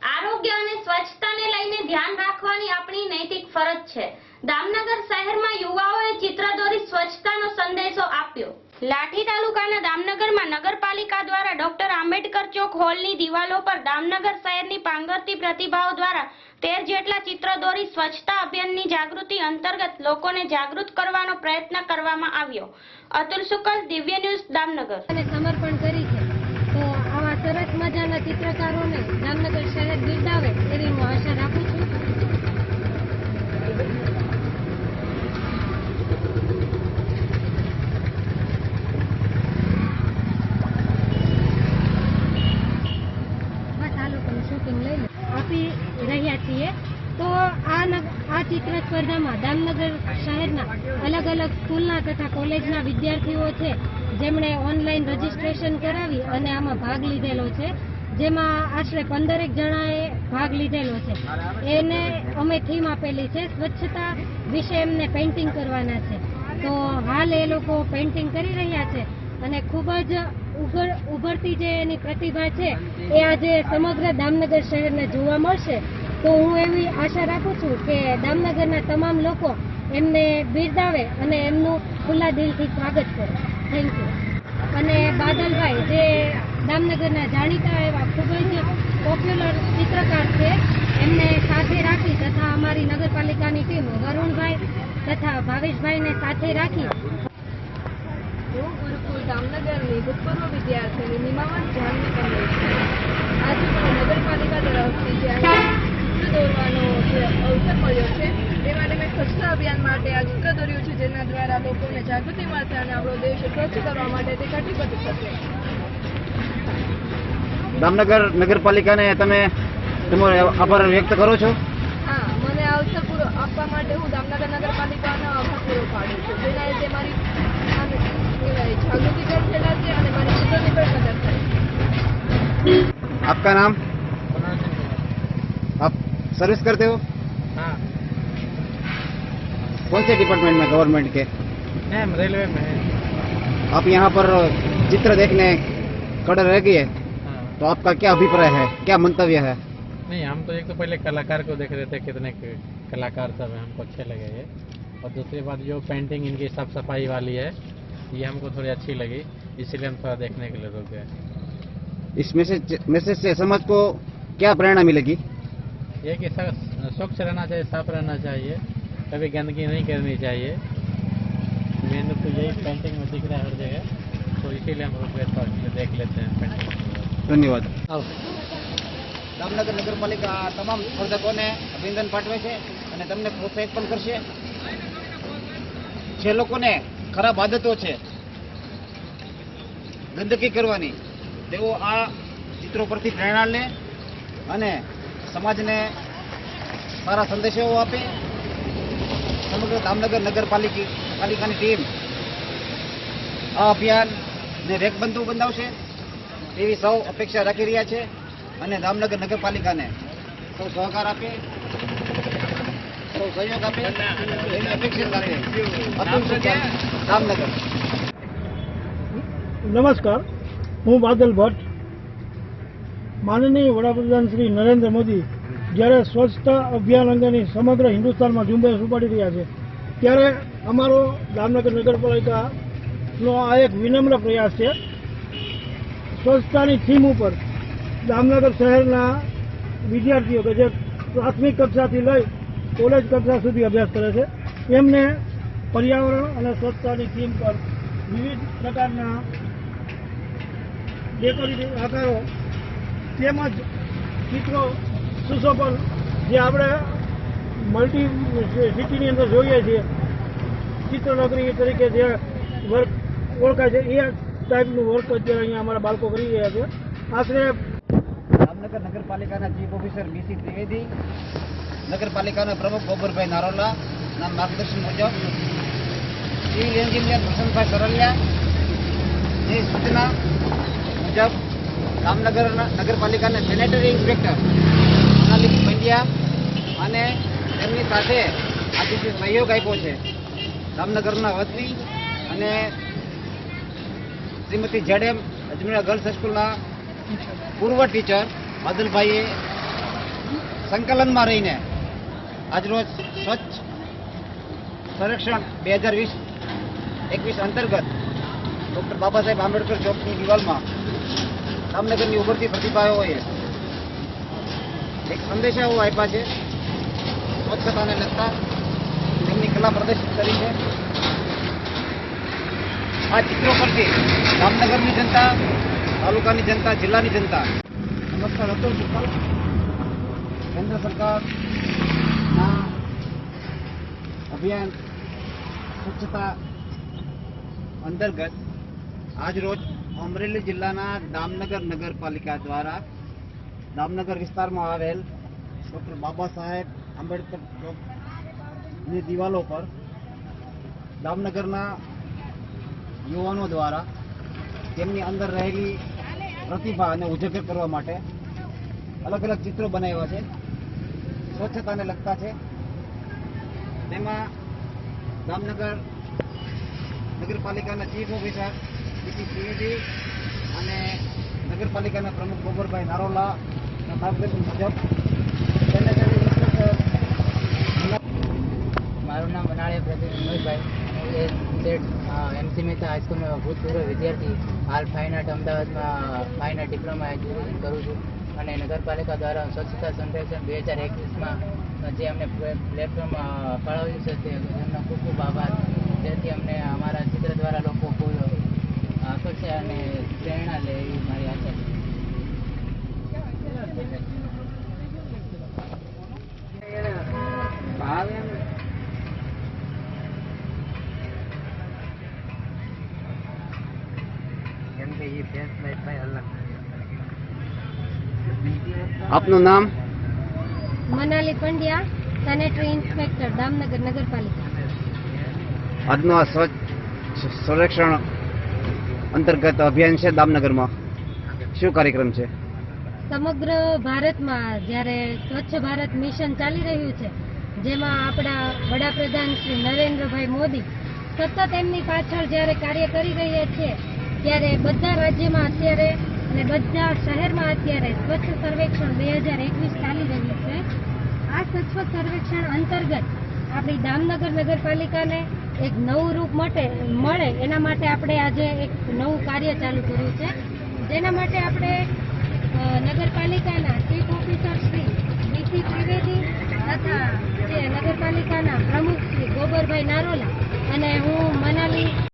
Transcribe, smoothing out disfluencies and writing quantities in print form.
આરોગ્ય અને સ્વચ્છતાને લઈને ધ્યાન રાખવાની આપણી નૈતિક ફરજ છે। દામનગર શહેરમાં યુવાઓએ ચિત્ર દોરી સ્વચ્છતાનો સંદેશો આપ્યો। લાઠી તાલુકાના દામનગરમાં નગરપાલિકા દ્વારા ડોક્ટર આંબેડકર ચોક હોલની દિવાલો પર દામનગર શહેરની પાંગરતી પ્રતિભાઓ દ્વારા 13 જેટલા ચિત્ર દોરી સ્વચ્છતા અભિયાનની જાગૃતિ અંતર્ગત લોકોને જાગૃત કરવાનો પ્રયત્ન કરવામાં આવ્યો। અતુલ શુકલ, દિવ્ય ન્યૂઝ, દામનગર। સમર્પણ કરી છે તો આવા સરસ મજાના ચિત્રકારોને દામનગર શહેર બિરદાવે એવી હું આશા રાખું છું। બસ આ લોકોનું શૂટિંગ લઈ આપી રહ્યા છીએ। તો આ ચિત્ર સ્પર્ધામાં દામનગર શહેરના અલગ અલગ સ્કૂલના તથા કોલેજના વિદ્યાર્થીઓ છે જેમણે ઓનલાઈન રજીસ્ટ્રેશન કરાવી અને આમાં ભાગ લીધેલો છે, જેમાં આશરે 15 જણાએ ભાગ લીધેલો છે। એને અમે થીમ આપેલી છે સ્વચ્છતા વિશે, એમને પેઇન્ટિંગ કરવાના છે। તો હાલ એ લોકો પેઇન્ટિંગ કરી રહ્યા છે અને ખૂબ જ ઉભરતી જે એની પ્રતિભા છે એ આજે સમગ્ર દામનગર શહેરને જોવા મળશે। તો હું એવી આશા રાખું છું કે દામનગરના તમામ લોકો એમને બિરદાવે અને એમનું ખુલ્લા દિલથી સ્વાગત કરે। Thank you. અને બાદલભાઈ જે દામનગરના જાણીતા એવા ખૂબ જ પોપ્યુલર ચિત્રકાર છે, એમને સાથે રાખી તથા અમારી નગરપાલિકાની ટીમ વરુણભાઈ તથા ભાવેશભાઈને સાથે રાખી હું ગુરુકુળ દામનગરની ભૂતપૂર્વ વિદ્યાર્થીની નિમાવત જાનવી કમલેશ છું। આજે મને નગરપાલિકા તરફથી જે ચિત્ર દોરવાનો જે અવસર મળ્યો છે તે માટે મેં સ્વચ્છતા અભિયાન માટે આ ચિત્ર દોર્યું છે, જેના દ્વારા લોકોને જાગૃતિ મળશે અને આપણો દેશ સ્વચ્છ કરવા માટે તે કટિબદ્ધ થશે। દામનગર નગરપાલિકાને તમે તમારો આભાર વ્યક્ત કરો છો? હા, મને આ અવસર પૂરો આપવા માટે હું દામનગર નગરપાલિકાનો આભાર પૂરો પાડું છું, જેના લીધે મારી जागृति पर फैलाते हैं हमारी चित्रों पर कदर करें। आपका नाम? आप सर्विस करते हो? हाँ। कौन से डिपार्टमेंट में गवर्नमेंट के? हम रेलवे में है। आप यहाँ पर चित्र देखने खड़े रह गए, हाँ। तो आपका क्या अभिप्राय है, क्या मंतव्य है? नहीं, हम तो एक तो पहले कलाकार को देख रहे थे, कितने कलाकार सब हैं, हमको अच्छे लगे ये। और दूसरी बात जो पेंटिंग इनकी साफ सफाई वाली है ये हमको थोड़ी अच्छी लगी, इसीलिए हम थोड़ा देखने के लिए रुक गए। इस मैसेज से समाज को क्या प्रेरणा मिलेगी? ये कि स्वच्छ रहना चाहिए, साफ रहना चाहिए, कभी गंदगी नहीं करनी चाहिए। मेन तो यही पेंटिंग में दिख रहा है हर जगह, तो इसीलिए हम रुक गए, तो देख लेते हैं पेंटिंग। धन्यवाद। दामनगर नगरपालिका तमाम स्पर्धकोने अभिनंदन पाठवे छे અને તમને પ્રોત્સાહિત પણ કરશે। જે લોકોને ખરાબ આદતો છે ગંદકી કરવાની, તેઓ આ ચિત્રો પરથી પ્રેરણા લે અને સમાજને સારા સંદેશો આપે। સમગ્ર દામનગર નગરપાલિકાની ટીમ આ અભિયાનને રેકબંધુ બનાવશે એવી સૌ અપેક્ષા રાખી રહ્યા છે અને દામનગર નગરપાલિકાને સૌ સહકાર આપે, સૌ સહયોગ આપે એવી અપેક્ષા સાથે અતુલ શુકલ, દામનગર। નમસ્કાર, હું બાદલ ભટ્ટ। માનનીય વડાપ્રધાન શ્રી નરેન્દ્ર મોદી જ્યારે સ્વચ્છતા અભિયાન અંગેની સમગ્ર હિન્દુસ્તાનમાં ઝુંબેશ ઉપાડી રહ્યા છે, ત્યારે અમારો દામનગર નગરપાલિકાનો આ એક વિનમ્ર પ્રયાસ છે। સ્વચ્છતાની થીમ ઉપર દામનગર શહેરના વિદ્યાર્થીઓ કે જે પ્રાથમિક કક્ષાથી લઈ કોલેજ કક્ષા સુધી અભ્યાસ કરે છે, એમને પર્યાવરણ અને સ્વચ્છતાની થીમ પર વિવિધ પ્રકારના ડેકોરેટિવ આકારો તેમજ ચિત્રો સુશોભન જે આપણે મલ્ટી સિટીની અંદર જોઈએ છીએ, ચિત્રનગરી તરીકે જે વર્ક ઓળખાય છે, એ ટાઈપનું વર્ક અત્યારે અહીંયા અમારા બાળકો કરી રહ્યા છે। આશરે દામનગર નગરપાલિકાના ચીફ ઓફિસર બીસી ત્રિવેદી, નગરપાલિકાના પ્રમુખ ગોબરભાઈ નારોલા ના માર્ગદર્શન મુજબ સિવિલ એન્જિનિયર ભૂષણભાઈ સરલિયાની સૂચના મુજબ દામનગર નગરપાલિકાના સેનેટરી ઇન્સ્પેક્ટર સોનાલી પંડ્યા અને તેમની સાથે આજે જે સહયોગ આપ્યો છે દામનગરના વતની અને શ્રીમતી જેડએમ અજમેરા ગર્લ્સ હાઈસ્કૂલના પૂર્વ ટીચર બાદલભાઈએ સંકલનમાં રહીને આજરોજ સ્વચ્છ સર્વેક્ષણ 2020-21 અંતર્ગત ડૉક્ટર બાબા સાહેબ આંબેડકર ચોકની દિવાલમાં જામનગરની ઉભરતી પ્રતિભાઓએ એક સંદેશાઓ આપ્યા છે. સ્વચ્છતાને લગતા તેમની કલા પ્રદર્શિત કરી છે. આ ચિત્રો પરથી જામનગરની જનતા, તાલુકાની જનતા, જિલ્લાની જનતા. નમસ્કાર. અતુલ શુક્લ, કેન્દ્ર સરકારના અભિયાન સ્વચ્છતા અંતર્ગત આજરોજ અમરેલી જિલ્લાના દામનગર નગરપાલિકા દ્વારા દામનગર વિસ્તારમાં આવેલ ડૉક્ટર બાબા સાહેબ આંબેડકર ચોકની દિવાલો પર દામનગરના યુવાનો દ્વારા તેમની અંદર રહેલી પ્રતિભાને ઉજાગર કરવા માટે અલગ અલગ ચિત્રો બનાવ્યા છે. સ્વચ્છતાને લગતા છે. તેમાં દામનગર નગરપાલિકાના ચીફ ઓફિસર સીપી અને નગરપાલિકાના પ્રમુખ ગોબરભાઈ નારોલાના માર્ગદર્શન મુજબ સેનેટરી ઇન્સ્પેક્ટર. મારું નામ વનાળિયા પ્રદીપ મનોજભાઈ. એમસી મહેતા હાઈસ્કૂલમાં ભૂતપૂર્વ વિદ્યાર્થી, હાલ ફાઇન આર્ટ અમદાવાદમાં ફાઇન આર્ટ ડિપ્લોમા એજ્યુકેશન કરું છું. અને નગરપાલિકા દ્વારા સ્વચ્છતા સર્વેક્ષણ 2021માં જે અમને પ્લેટફોર્મ ફાળવ્યું છે તે એમનો ખૂબ ખૂબ આભાર. જેથી અમને અમારા ચિત્ર દ્વારા લોકો ખૂબ આકર્ષે અને પ્રેરણા લે એવી મારી આશા છે. આપનું નામ? મનાલી પંડ્યા, સેનેટરી ઇન્સ્પેક્ટર, દામનગર નગરપાલિકા. આજનું આ સ્વચ્છ સર્વેક્ષણ અંતર્ગત અભિયાન છે દામનગરમાં. શું કાર્યક્રમ છે? સમગ્ર ભારતમાં જ્યારે સ્વચ્છ ભારત મિશન ચાલી રહ્યું છે, જેમાં આપણા વડાપ્રધાન શ્રી નરેન્દ્રભાઈ મોદી સતત એમની પાછળ જ્યારે કાર્ય કરી રહ્યા છે, ત્યારે બધા રાજ્યમાં અત્યારે અને બધા શહેરમાં અત્યારે સ્વચ્છ સર્વેક્ષણ 2021 ચાલી રહ્યું છે. આ સ્વચ્છ સર્વેક્ષણ અંતર્ગત આપણી દામનગર નગરપાલિકાને એક નવું રૂપ મળે એના માટે આપણે આજે એક નવું કાર્ય ચાલુ કર્યું છે. જેના માટે આપણે નગરપાલિકાના chief officer Shri VC Trivedi તથા જે નગરપાલિકાના પ્રમુખ શ્રી ગોબરભાઈ નારોલા અને હું મનાલી